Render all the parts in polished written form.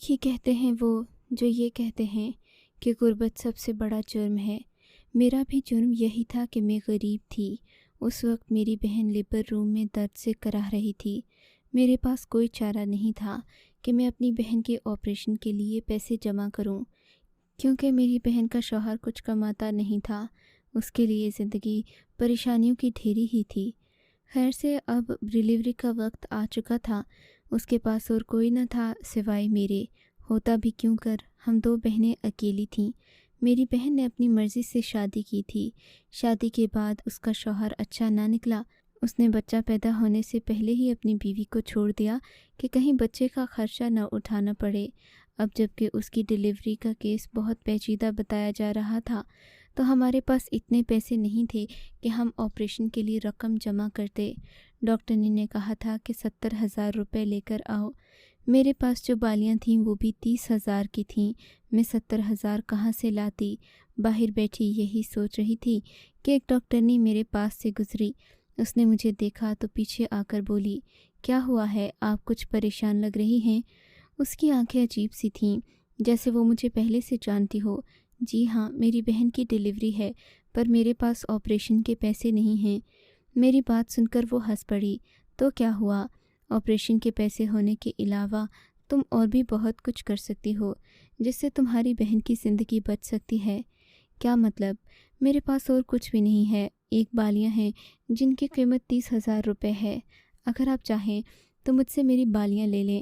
دیکھیے، کہتے ہیں وہ جو یہ کہتے ہیں کہ غربت سب سے بڑا جرم ہے۔ میرا بھی جرم یہی تھا کہ میں غریب تھی۔ اس وقت میری بہن لیبر روم میں درد سے کراہ رہی تھی۔ میرے پاس کوئی چارہ نہیں تھا کہ میں اپنی بہن کے آپریشن کے لیے پیسے جمع کروں، کیونکہ میری بہن کا شوہر کچھ کماتا نہیں تھا۔ اس کے لیے زندگی پریشانیوں کی ڈھیری ہی تھی۔ خیر سے اب ڈیلیوری کا وقت آ چکا تھا۔ اس کے پاس اور کوئی نہ تھا سوائے میرے، ہوتا بھی کیوں کر، ہم دو بہنیں اکیلی تھیں۔ میری بہن نے اپنی مرضی سے شادی کی تھی۔ شادی کے بعد اس کا شوہر اچھا نہ نکلا۔ اس نے بچہ پیدا ہونے سے پہلے ہی اپنی بیوی کو چھوڑ دیا کہ کہیں بچے کا خرچہ نہ اٹھانا پڑے۔ اب جب کہ اس کی ڈیلیوری کا کیس بہت پیچیدہ بتایا جا رہا تھا، تو ہمارے پاس اتنے پیسے نہیں تھے کہ ہم آپریشن کے لیے رقم جمع کرتے۔ ڈاکٹر نے کہا تھا کہ 70,000 روپے لے کر آؤ۔ میرے پاس جو بالیاں تھیں وہ بھی 30,000 کی تھیں۔ میں 70,000 کہاں سے لاتی؟ باہر بیٹھی یہی سوچ رہی تھی کہ ایک ڈاکٹرنی میرے پاس سے گزری۔ اس نے مجھے دیکھا تو پیچھے آ کر بولی، کیا ہوا ہے؟ آپ کچھ پریشان لگ رہی ہیں۔ اس کی آنکھیں عجیب سی تھیں، جیسے وہ مجھے پہلے سے جانتی ہو۔ جی ہاں، میری بہن کی ڈیلیوری ہے، پر میرے پاس آپریشن کے پیسے نہیں ہیں۔ میری بات سن کر وہ ہنس پڑی۔ تو کیا ہوا؟ آپریشن کے پیسے ہونے کے علاوہ تم اور بھی بہت کچھ کر سکتی ہو جس سے تمہاری بہن کی زندگی بچ سکتی ہے۔ کیا مطلب؟ میرے پاس اور کچھ بھی نہیں ہے، ایک بالیاں ہیں جن کی قیمت 30,000 روپے ہے۔ اگر آپ چاہیں تو مجھ سے میری بالیاں لے لیں۔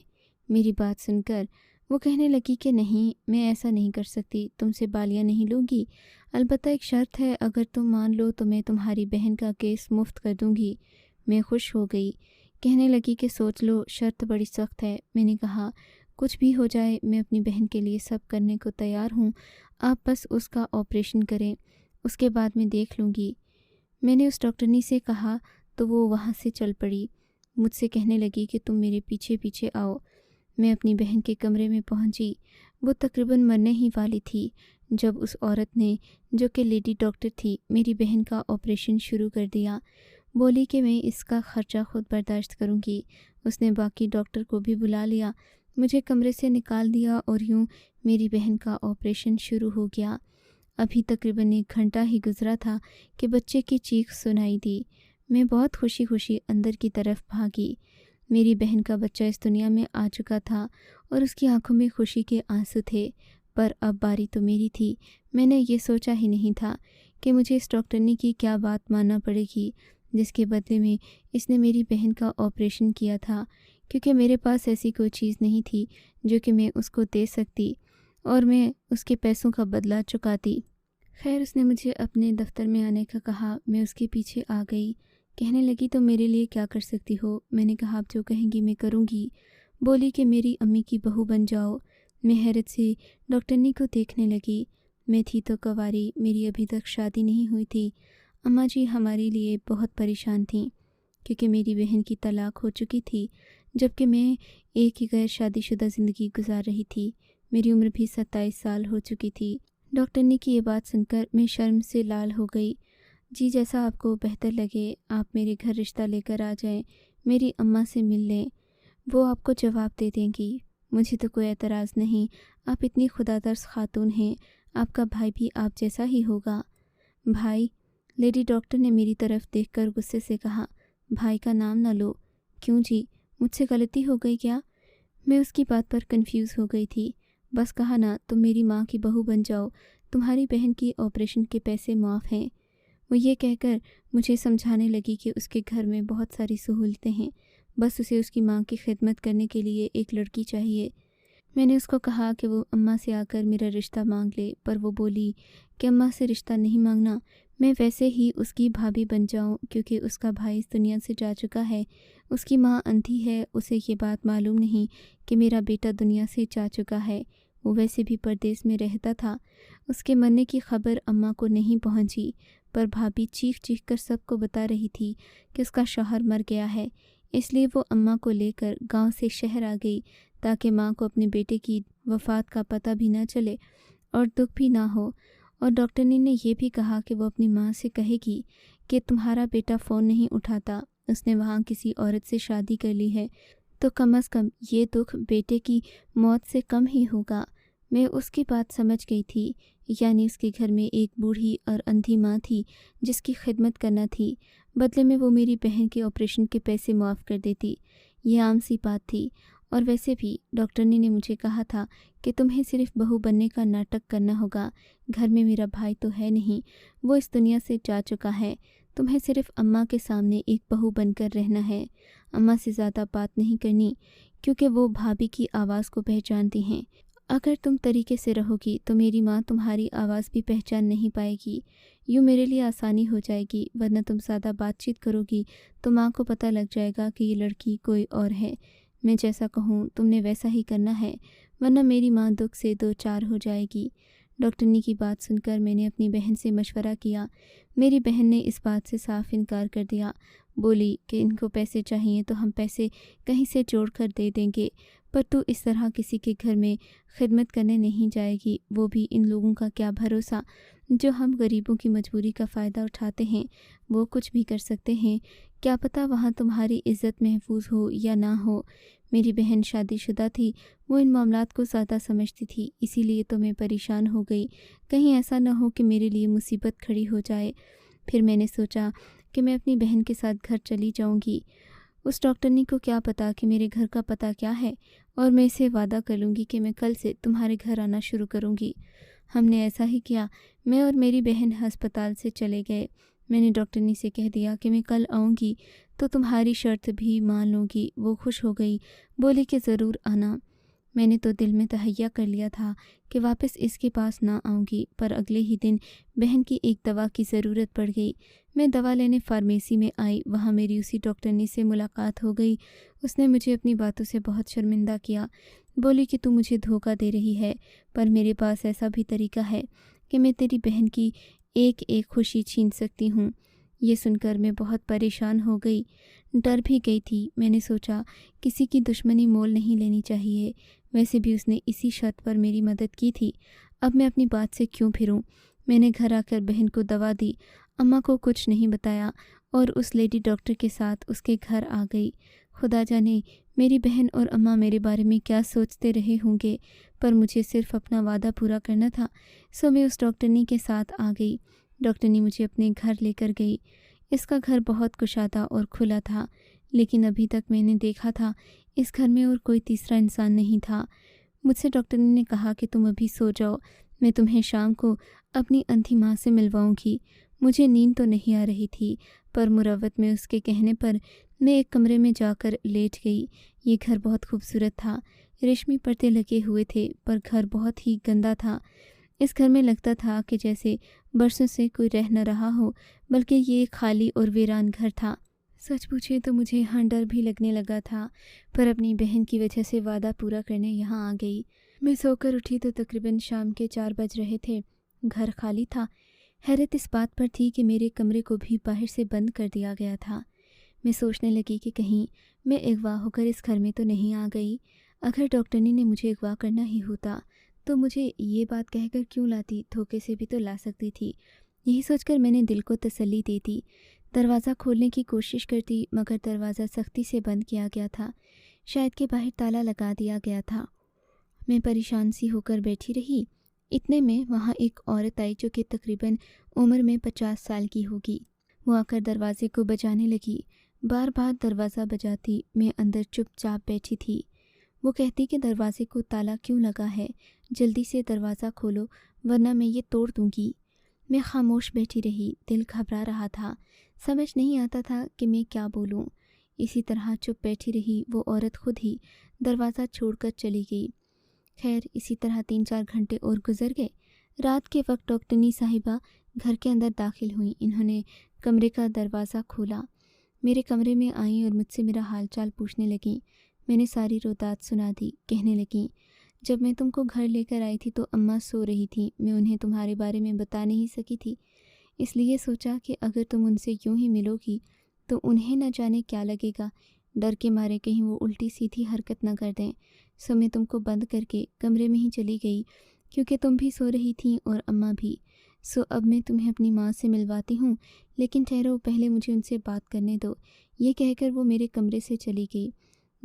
میری بات سن کر وہ کہنے لگی کہ نہیں، میں ایسا نہیں کر سکتی، تم سے بالیاں نہیں لوں گی۔ البتہ ایک شرط ہے، اگر تم مان لو تو میں تمہاری بہن کا کیس مفت کر دوں گی۔ میں خوش ہو گئی، کہنے لگی کہ سوچ لو، شرط بڑی سخت ہے۔ میں نے کہا، کچھ بھی ہو جائے میں اپنی بہن کے لیے سب کرنے کو تیار ہوں، آپ بس اس کا آپریشن کریں، اس کے بعد میں دیکھ لوں گی۔ میں نے اس ڈاکٹرنی سے کہا تو وہ وہاں سے چل پڑی۔ مجھ سے کہنے لگی کہ تم میرے پیچھے پیچھے آؤ۔ میں اپنی بہن کے کمرے میں پہنچی۔ وہ تقریباً مرنے ہی والی تھی جب اس عورت نے، جو کہ لیڈی ڈاکٹر تھی، میری بہن کا آپریشن شروع کر دیا۔ بولی کہ میں اس کا خرچہ خود برداشت کروں گی۔ اس نے باقی ڈاکٹر کو بھی بلا لیا، مجھے کمرے سے نکال دیا اور یوں میری بہن کا آپریشن شروع ہو گیا۔ ابھی تقریباً 1 گھنٹہ ہی گزرا تھا کہ بچے کی چیخ سنائی دی۔ میں بہت خوشی خوشی اندر کی طرف بھاگی۔ میری بہن کا بچہ اس دنیا میں آ چکا تھا اور اس کی آنکھوں میں خوشی کے آنسو تھے، پر اب باری تو میری تھی۔ میں نے یہ سوچا ہی نہیں تھا کہ مجھے اس ڈاکٹرنی کی کیا بات ماننا پڑے گی جس کے بدلے میں اس نے میری بہن کا آپریشن کیا تھا، کیونکہ میرے پاس ایسی کوئی چیز نہیں تھی جو کہ میں اس کو دے سکتی اور میں اس کے پیسوں کا بدلہ چکاتی۔ خیر، اس نے مجھے اپنے دفتر میں آنے کا کہا۔ میں اس کے پیچھے آ گئی۔ کہنے لگی، تو میرے لیے کیا کر سکتی ہو؟ میں نے کہا، آپ جو کہیں گی میں کروں گی۔ بولی کہ میری امی کی بہو بن جاؤ۔ میں حیرت سے ڈاکٹرنی کو دیکھنے لگی۔ میں تھی تو کنواری، میری ابھی تک شادی نہیں ہوئی تھی۔ اماں جی ہمارے لیے بہت پریشان تھیں، کیونکہ میری بہن کی طلاق ہو چکی تھی، جبکہ میں ایک ہی غیر شادی شدہ زندگی گزار رہی تھی۔ میری عمر بھی 27 سال ہو چکی تھی۔ ڈاکٹرنی کی یہ بات سن کر میں شرم سے لال ہو گئی۔ جی، جیسا آپ کو بہتر لگے، آپ میرے گھر رشتہ لے کر آ جائیں، میری اماں سے مل لیں، وہ آپ کو جواب دے دیں گی۔ مجھے تو کوئی اعتراض نہیں، آپ اتنی خدا ترس خاتون ہیں، آپ کا بھائی بھی آپ جیسا ہی ہوگا۔ بھائی؟ لیڈی ڈاکٹر نے میری طرف دیکھ کر غصے سے کہا، بھائی کا نام نہ لو۔ کیوں جی، مجھ سے غلطی ہو گئی کیا؟ میں اس کی بات پر کنفیوز ہو گئی تھی۔ بس کہا نا، تم میری ماں کی بہو بن جاؤ، تمہاری بہن کی آپریشن کے پیسے معاف ہیں۔ وہ یہ کہہ کر مجھے سمجھانے لگی کہ اس کے گھر میں بہت ساری سہولتیں ہیں، بس اسے اس کی ماں کی خدمت کرنے کے لیے ایک لڑکی چاہیے۔ میں نے اس کو کہا کہ وہ اماں سے آ کر میرا رشتہ مانگ لے، پر وہ بولی کہ اماں سے رشتہ نہیں مانگنا، میں ویسے ہی اس کی بھابھی بن جاؤں، کیونکہ اس کا بھائی اس دنیا سے جا چکا ہے۔ اس کی ماں اندھی ہے، اسے یہ بات معلوم نہیں کہ میرا بیٹا دنیا سے جا چکا ہے۔ وہ ویسے بھی پردیس میں رہتا تھا۔ اس کے مرنے کی خبر اماں کو نہیں پہنچی، پر بھابھی چیخ چیخ کر سب کو بتا رہی تھی کہ اس کا شوہر مر گیا ہے۔ اس لیے وہ اماں کو لے کر گاؤں سے شہر آ گئی، تاکہ ماں کو اپنے بیٹے کی وفات کا پتہ بھی نہ چلے اور دکھ بھی نہ ہو۔ اور ڈاکٹرنی نے یہ بھی کہا کہ وہ اپنی ماں سے کہے گی کہ تمہارا بیٹا فون نہیں اٹھاتا، اس نے وہاں کسی عورت سے شادی کر لی ہے، تو کم از کم یہ دکھ بیٹے کی موت سے کم ہی ہوگا۔ میں اس کی بات سمجھ گئی تھی، یعنی اس کے گھر میں ایک بوڑھی اور اندھی ماں تھی جس کی خدمت کرنا تھی، بدلے میں وہ میری بہن کے آپریشن کے پیسے معاف کر دیتی۔ یہ عام سی بات تھی، اور ویسے بھی ڈاکٹرنی نے مجھے کہا تھا کہ تمہیں صرف بہو بننے کا ناٹک کرنا ہوگا۔ گھر میں میرا بھائی تو ہے نہیں، وہ اس دنیا سے جا چکا ہے، تمہیں صرف اماں کے سامنے ایک بہو بن کر رہنا ہے۔ اماں سے زیادہ بات نہیں کرنی، کیونکہ وہ بھابھی کی آواز کو پہچانتی ہیں۔ اگر تم طریقے سے رہو گی تو میری ماں تمہاری آواز بھی پہچان نہیں پائے گی۔ یوں میرے لیے آسانی ہو جائے گی، ورنہ تم زیادہ بات چیت کرو گی تو ماں کو پتہ لگ جائے گا کہ یہ لڑکی کوئی اور ہے۔ میں جیسا کہوں تم نے ویسا ہی کرنا ہے، ورنہ میری ماں دکھ سے دو چار ہو جائے گی۔ ڈاکٹرنی کی بات سن کر میں نے اپنی بہن سے مشورہ کیا۔ میری بہن نے اس بات سے صاف انکار کر دیا، بولی کہ ان کو پیسے چاہیے تو ہم پیسے کہیں سے جوڑ کر دے دیں گے، پر تو اس طرح کسی کے گھر میں خدمت کرنے نہیں جائے گی، وہ بھی ان لوگوں کا کیا بھروسہ جو ہم غریبوں کی مجبوری کا فائدہ اٹھاتے ہیں۔ وہ کچھ بھی کر سکتے ہیں، کیا پتہ وہاں تمہاری عزت محفوظ ہو یا نہ ہو۔ میری بہن شادی شدہ تھی، وہ ان معاملات کو زیادہ سمجھتی تھی، اسی لیے تو میں پریشان ہو گئی، کہیں ایسا نہ ہو کہ میرے لیے مصیبت کھڑی ہو جائے۔ پھر میں نے سوچا کہ میں اپنی بہن کے ساتھ گھر چلی جاؤں گی۔ اس ڈاکٹرنی کو کیا پتہ کہ میرے گھر کا پتہ کیا ہے، اور میں اسے وعدہ کر لوں گی کہ میں کل سے تمہارے گھر آنا شروع کروں گی۔ ہم نے ایسا ہی کیا، میں اور میری بہن ہسپتال سے چلے گئے۔ میں نے ڈاکٹرنی سے کہہ دیا کہ میں کل آؤں گی تو تمہاری شرط بھی مان لوں گی۔ وہ خوش ہو گئی، بولی کہ ضرور آنا۔ میں نے تو دل میں تہیہ کر لیا تھا کہ واپس اس کے پاس نہ آؤں گی، پر اگلے ہی دن بہن کی ایک دوا کی ضرورت پڑ گئی۔ میں دوا لینے فارمیسی میں آئی، وہاں میری اسی ڈاکٹرنی سے ملاقات ہو گئی۔ اس نے مجھے اپنی باتوں سے بہت شرمندہ کیا، بولی کہ تو مجھے دھوکہ دے رہی ہے، پر میرے پاس ایسا بھی طریقہ ہے کہ میں تیری بہن کی ایک ایک خوشی چھین سکتی ہوں۔ یہ سن کر میں بہت پریشان ہو گئی، ڈر بھی گئی تھی۔ میں نے سوچا کسی کی دشمنی مول نہیں لینی چاہیے، ویسے بھی اس نے اسی شرط پر میری مدد کی تھی، اب میں اپنی بات سے کیوں پھروں۔ میں نے گھر آ کر بہن کو دوا دی، اماں کو کچھ نہیں بتایا، اور اس لیڈی ڈاکٹر کے ساتھ اس کے گھر آ گئی۔ خدا جانے میری بہن اور اماں میرے بارے میں کیا سوچتے رہے ہوں گے، پر مجھے صرف اپنا وعدہ پورا کرنا تھا، سو میں اس ڈاکٹرنی کے ساتھ آ گئی۔ ڈاکٹرنی مجھے اپنے گھر لے کر گئی۔ اس کا گھر بہت کشادہ اور کھلا تھا، لیکن ابھی تک میں نے دیکھا تھا اس گھر میں اور کوئی تیسرا انسان نہیں تھا۔ مجھ سے ڈاکٹرنی نے کہا کہ تم ابھی سو جاؤ، میں تمہیں شام کو اپنی اندھی ماں سے ملواؤں گی۔ مجھے نیند تو نہیں آ رہی تھی، پر مروت میں اس کے کہنے پر میں ایک کمرے میں جا کر لیٹ گئی۔ یہ گھر بہت خوبصورت تھا، ریشمی پردے لگے ہوئے تھے، پر گھر بہت ہی گندا تھا۔ اس گھر میں لگتا تھا کہ جیسے برسوں سے کوئی رہ نہ رہا ہو، بلکہ یہ ایک خالی اور ویران گھر تھا۔ سچ پوچھے تو مجھے یہاں ڈر بھی لگنے لگا تھا، پر اپنی بہن کی وجہ سے وعدہ پورا کرنے یہاں آ گئی۔ میں سو کر اٹھی تو تقریباً شام کے 4 بج رہے تھے، گھر خالی تھا۔ حیرت اس بات پر تھی کہ میرے کمرے کو بھی باہر سے بند کر دیا گیا تھا۔ میں سوچنے لگی کہ کہیں میں اغوا ہو کر اس گھر میں تو نہیں آ گئی۔ اگر ڈاکٹرنی نے مجھے اغوا کرنا ہی ہوتا تو مجھے یہ بات کہہ کر کیوں لاتی، دھوکے سے بھی تو لا سکتی تھی۔ یہی سوچ کر میں نے دل کو تسلی دی تھی، دروازہ کھولنے کی کوشش کرتی، مگر دروازہ سختی سے بند کیا گیا تھا، شاید کہ باہر تالا لگا دیا گیا تھا۔ میں پریشان سی ہو کر بیٹھی رہی۔ اتنے میں وہاں ایک عورت آئی جو کہ تقریباً عمر میں 50 سال کی ہوگی۔ وہ آ کر دروازے کو بجانے لگی، بار بار دروازہ بجاتی، میں اندر چپ چاپ بیٹھی تھی۔ وہ کہتی کہ دروازے کو تالا کیوں لگا ہے، جلدی سے دروازہ کھولو ورنہ میں یہ توڑ دوں گی۔ میں خاموش بیٹھی رہی، دل گھبرا رہا تھا، سمجھ نہیں آتا تھا کہ میں کیا بولوں۔ اسی طرح چپ بیٹھی رہی، وہ عورت خود ہی دروازہ چھوڑ کر چلی گئی۔ خیر اسی طرح 3-4 گھنٹے اور گزر گئے۔ رات کے وقت ڈاکٹرنی صاحبہ گھر کے اندر داخل ہوئیں۔ انہوں نے کمرے کا دروازہ کھولا، میرے کمرے میں آئیں اور مجھ سے میرا حال چال پوچھنے لگیں۔ میں نے ساری روداد سنا دی۔ کہنے لگیں، جب میں تم کو گھر لے کر آئی تھی تو اماں سو رہی تھیں، میں انہیں تمہارے بارے میں بتا نہیں سکی تھی، اس لیے سوچا کہ اگر تم ان سے یوں ہی ملو گی تو انہیں نہ جانے کیا لگے گا، ڈر کے مارے کہیں وہ الٹی سیدھی حرکت نہ کر دیں، سو میں تم کو بند کر کے کمرے میں ہی چلی گئی، کیونکہ تم بھی سو رہی تھیں اور اماں بھی۔ سو اب میں تمہیں اپنی ماں سے ملواتی ہوں، لیکن ٹھہرو، پہلے مجھے ان سے بات کرنے دو۔ یہ کہہ کر وہ میرے کمرے سے چلی گئی۔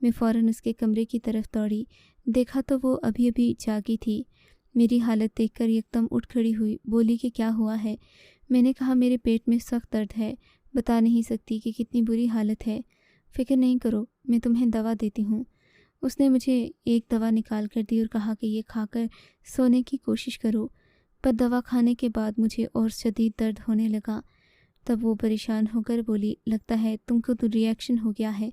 میں فوراً اس کے کمرے کی طرف دوڑی۔ دیکھا تو وہ ابھی ابھی جاگی تھی۔ میری حالت دیکھ کر یکدم اٹھ کھڑی ہوئی، بولی کہ کیا ہوا ہے؟ میں نے کہا میرے پیٹ میں سخت درد ہے، بتا نہیں سکتی کہ کتنی بری حالت ہے۔ فکر نہیں کرو، میں تمہیں دوا دیتی ہوں۔ اس نے مجھے ایک دوا نکال کر دی اور کہا کہ یہ کھا کر سونے کی کوشش کرو۔ پر دوا کھانے کے بعد مجھے اور شدید درد ہونے لگا۔ تب وہ پریشان ہو کر بولی، لگتا ہے تم کو تو ریئیکشن ہو گیا ہے،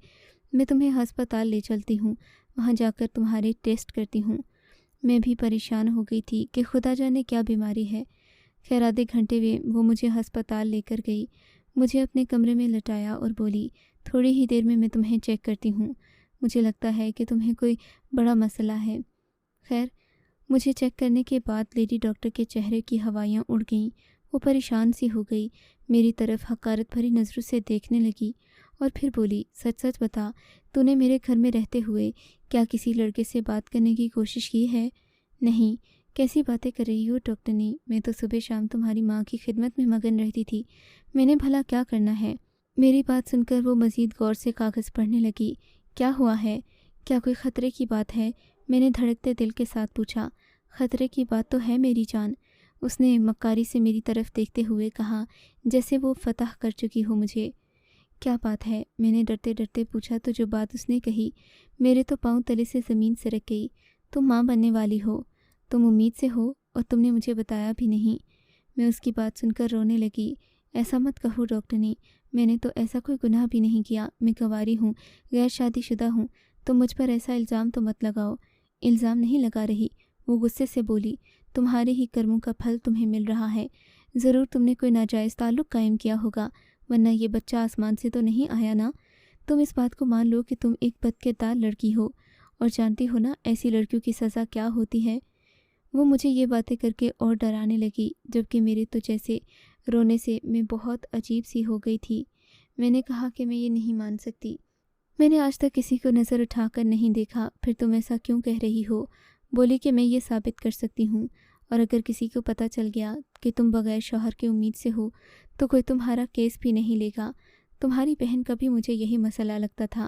میں تمہیں ہسپتال لے چلتی ہوں، وہاں جا کر تمہارے ٹیسٹ کرتی ہوں۔ میں بھی پریشان ہو گئی تھی کہ خدا جانے کیا بیماری ہے۔ خیر آدھے گھنٹے میں وہ مجھے ہسپتال لے کر گئی، مجھے اپنے کمرے میں لٹایا اور بولی، تھوڑی ہی دیر میں تمہیں چیک کرتی ہوں، مجھے لگتا ہے کہ تمہیں کوئی بڑا مسئلہ ہے۔ خیر مجھے چیک کرنے کے بعد لیڈی ڈاکٹر کے چہرے کی ہوائیاں اڑ گئیں۔ وہ پریشان سی ہو گئی، میری طرف حقارت بھری نظروں سے دیکھنے لگی اور پھر بولی، سچ سچ بتا، تو نے میرے گھر میں رہتے ہوئے کیا کسی لڑکے سے بات کرنے کی کوشش کی ہے؟ نہیں، کیسی باتیں کر رہی ہو ڈاکٹرنی، میں تو صبح شام تمہاری ماں کی خدمت میں مگن رہتی تھی، میں نے بھلا کیا کرنا ہے؟ میری بات سن کر وہ مزید غور سے کاغذ پڑھنے لگی۔ کیا ہوا ہے؟ کیا کوئی خطرے کی بات ہے؟ میں نے دھڑکتے دل کے ساتھ پوچھا۔ خطرے کی بات تو ہے میری جان، اس نے مکاری سے میری طرف دیکھتے ہوئے کہا، جیسے وہ فتح کر چکی ہو مجھے۔ کیا بات ہے؟ میں نے ڈرتے ڈرتے پوچھا تو جو بات اس نے کہی میرے تو پاؤں تلے سے زمین سرک گئی۔ تم ماں بننے والی ہو، تم امید سے ہو اور تم نے مجھے بتایا بھی نہیں۔ میں اس کی بات سن کر رونے لگی۔ ایسا مت کہو ڈاکٹرنی، میں نے تو ایسا کوئی گناہ بھی نہیں کیا، میں کنواری ہوں، غیر شادی شدہ ہوں، تم مجھ پر ایسا الزام تو مت لگاؤ۔ الزام نہیں لگا رہی، وہ غصے سے بولی، تمہارے ہی کرموں کا پھل تمہیں مل رہا ہے، ضرور تم نے کوئی ناجائز تعلق قائم کیا ہوگا، ورنہ یہ بچہ آسمان سے تو نہیں آیا نا۔ تم اس بات کو مان لو کہ تم ایک بد کردار لڑکی ہو، اور جانتی ہو نا ایسی لڑکیوں کی سزا کیا ہوتی ہے۔ وہ مجھے یہ باتیں کر کے اور ڈرانے لگی، جبکہ میرے تو جیسے رونے سے میں بہت عجیب سی ہو گئی تھی۔ میں نے کہا کہ میں یہ نہیں مان سکتی، میں نے آج تک کسی کو نظر اٹھا کر نہیں دیکھا، پھر تم ایسا کیوں کہہ رہی ہو؟ بولی کہ میں یہ ثابت کر سکتی ہوں، اور اگر کسی کو پتہ چل گیا کہ تم بغیر شوہر کے امید سے ہو تو کوئی تمہارا کیس بھی نہیں لے گا۔ تمہاری بہن کا بھی مجھے یہی مسئلہ لگتا تھا۔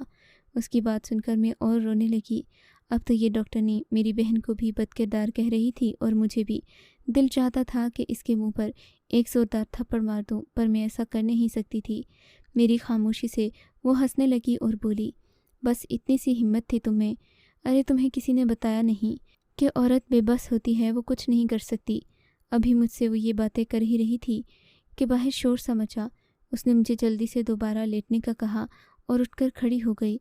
اس کی بات سن کر میں اور رونے لگی۔ اب تو یہ ڈاکٹرنی میری بہن کو بھی بد کردار کہہ رہی تھی اور مجھے بھی۔ دل چاہتا تھا کہ اس کے منہ پر ایک زوردار تھپڑ مار دوں، پر میں ایسا کر نہیں سکتی تھی۔ میری خاموشی سے وہ ہنسنے لگی اور بولی، بس اتنی سی ہمت تھی تمہیں؟ ارے تمہیں کسی نے بتایا نہیں کہ عورت بے بس ہوتی ہے، وہ کچھ نہیں کر سکتی۔ ابھی مجھ سے وہ یہ باتیں کر ہی رہی تھی کہ باہر شور سا مچا۔ اس نے مجھے جلدی سے دوبارہ لیٹنے کا کہا اور اٹھ کر کھڑی ہو گئی،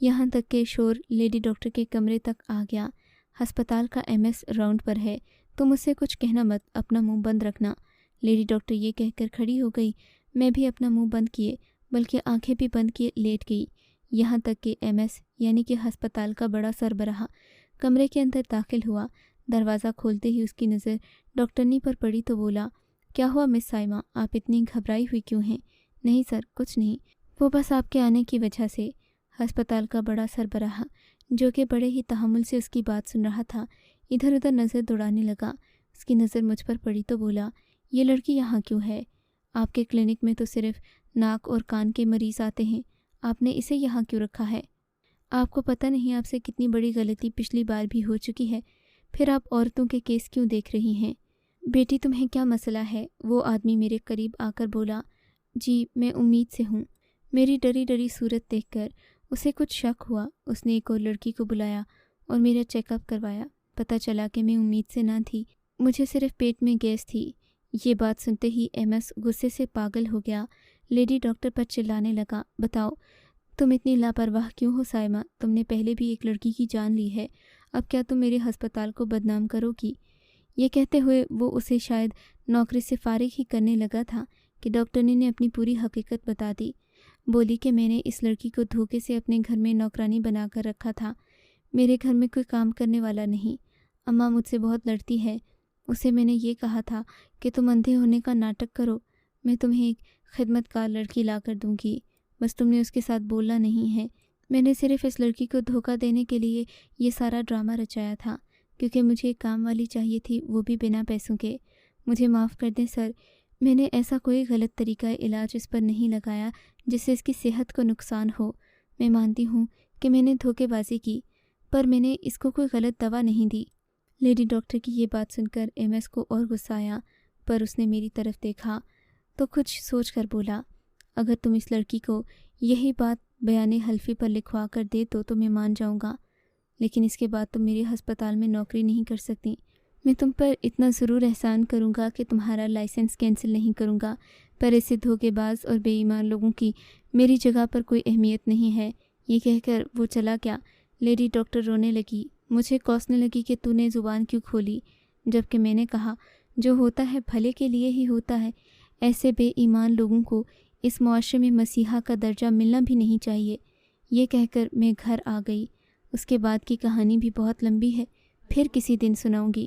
یہاں تک کہ شور لیڈی ڈاکٹر کے کمرے تک آ گیا۔ ہسپتال کا MS راؤنڈ پر ہے، تم اس سے کچھ کہنا مت، اپنا منہ بند رکھنا۔ لیڈی ڈاکٹر یہ کہہ کر کھڑی ہو گئی۔ میں بھی اپنا منہ بند کیے، بلکہ آنکھیں بھی بند کیے لیٹ گئی، یہاں تک کہ MS یعنی کہ ہسپتال کا بڑا سربراہ کمرے کے اندر داخل ہوا۔ دروازہ کھولتے ہی اس کی نظر ڈاکٹرنی پر پڑی تو بولا، کیا ہوا مس سائمہ، آپ اتنی گھبرائی ہوئی کیوں ہیں؟ نہیں سر، کچھ نہیں، وہ بس آپ کے آنے کی وجہ سے۔ ہسپتال کا بڑا سربراہ جو کہ بڑے ہی تحمل سے اس کی بات سن رہا تھا، ادھر ادھر نظر دوڑانے لگا۔ اس کی نظر مجھ پر پڑی تو بولا، یہ لڑکی یہاں کیوں ہے؟ آپ کے کلینک میں تو صرف ناک اور کان کے مریض آتے ہیں، آپ نے اسے یہاں کیوں رکھا ہے؟ آپ کو پتہ نہیں آپ سے کتنی بڑی غلطی پچھلی بار بھی ہو چکی ہے، پھر آپ عورتوں کے کیس کیوں دیکھ رہی ہیں؟ بیٹی تمہیں کیا مسئلہ ہے؟ وہ آدمی میرے قریب آ کر بولا، جی میں امید سے ہوں۔ میری ڈری ڈری صورت دیکھ کر اسے کچھ شک ہوا۔ اس نے ایک اور لڑکی کو بلایا اور میرا چیک اپ کروایا۔ پتہ چلا کہ میں امید سے نہ تھی، مجھے صرف پیٹ میں گیس تھی۔ یہ بات سنتے ہی MS غصے سے پاگل ہو گیا، لیڈی ڈاکٹر پر چلانے لگا، بتاؤ تم اتنی لاپرواہ کیوں ہو سائمہ؟ تم نے پہلے بھی ایک لڑکی کی جان لی ہے، اب کیا تم میرے ہسپتال کو بدنام کرو گی؟ یہ کہتے ہوئے وہ اسے شاید نوکری سے فارغ ہی کرنے لگا تھا کہ ڈاکٹرنی نے اپنی پوری حقیقت بتا دی۔ بولی کہ میں نے اس لڑکی کو دھوکے سے اپنے گھر میں نوکرانی بنا کر رکھا تھا، میرے گھر میں کوئی کام کرنے والا نہیں، اماں مجھ سے بہت لڑتی ہے، اسے میں نے یہ کہا تھا کہ تم اندھے ہونے کا ناٹک کرو، میں تمہیں ایک خدمت کار لڑکی لا کر دوں گی، بس تم نے اس کے ساتھ بولنا نہیں ہے۔ میں نے صرف اس لڑکی کو دھوکہ دینے کے لیے یہ سارا ڈرامہ رچایا تھا، کیونکہ مجھے ایک کام والی چاہیے تھی، وہ بھی بنا پیسوں کے۔ مجھے معاف کر دیں سر، میں نے ایسا کوئی غلط طریقہ علاج اس پر نہیں لگایا جس سے اس کی صحت کو نقصان ہو۔ میں مانتی ہوں کہ میں نے دھوکے بازی کی، پر میں نے اس کو کوئی غلط دوا نہیں دی۔ لیڈی ڈاکٹر کی یہ بات سن کر ایم ایس کو اور غصہ آیا، پر اس نے میری طرف دیکھا تو کچھ سوچ کر بولا، اگر تم اس لڑکی کو یہی بات بیان حلفی پر لکھوا کر دے تو میں مان جاؤں گا، لیکن اس کے بعد تم میرے ہسپتال میں نوکری نہیں کر سکتی۔ میں تم پر اتنا ضرور احسان کروں گا کہ تمہارا لائسنس کینسل نہیں کروں گا، پر ایسے دھوکے باز اور بے ایمان لوگوں کی میری جگہ پر کوئی اہمیت نہیں ہے۔ یہ کہہ کر وہ چلا گیا۔ لیڈی ڈاکٹر رونے لگی، مجھے کوسنے لگی کہ تو نے زبان کیوں کھولی، جبکہ میں نے کہا جو ہوتا ہے بھلے کے لیے ہی ہوتا ہے۔ ایسے بے ایمان لوگوں کو اس معاشرے میں مسیحا کا درجہ ملنا بھی نہیں چاہیے۔ یہ کہہ کر میں گھر آ گئی۔ اس کے بعد کی کہانی بھی بہت لمبی ہے، پھر کسی دن سناؤں گی۔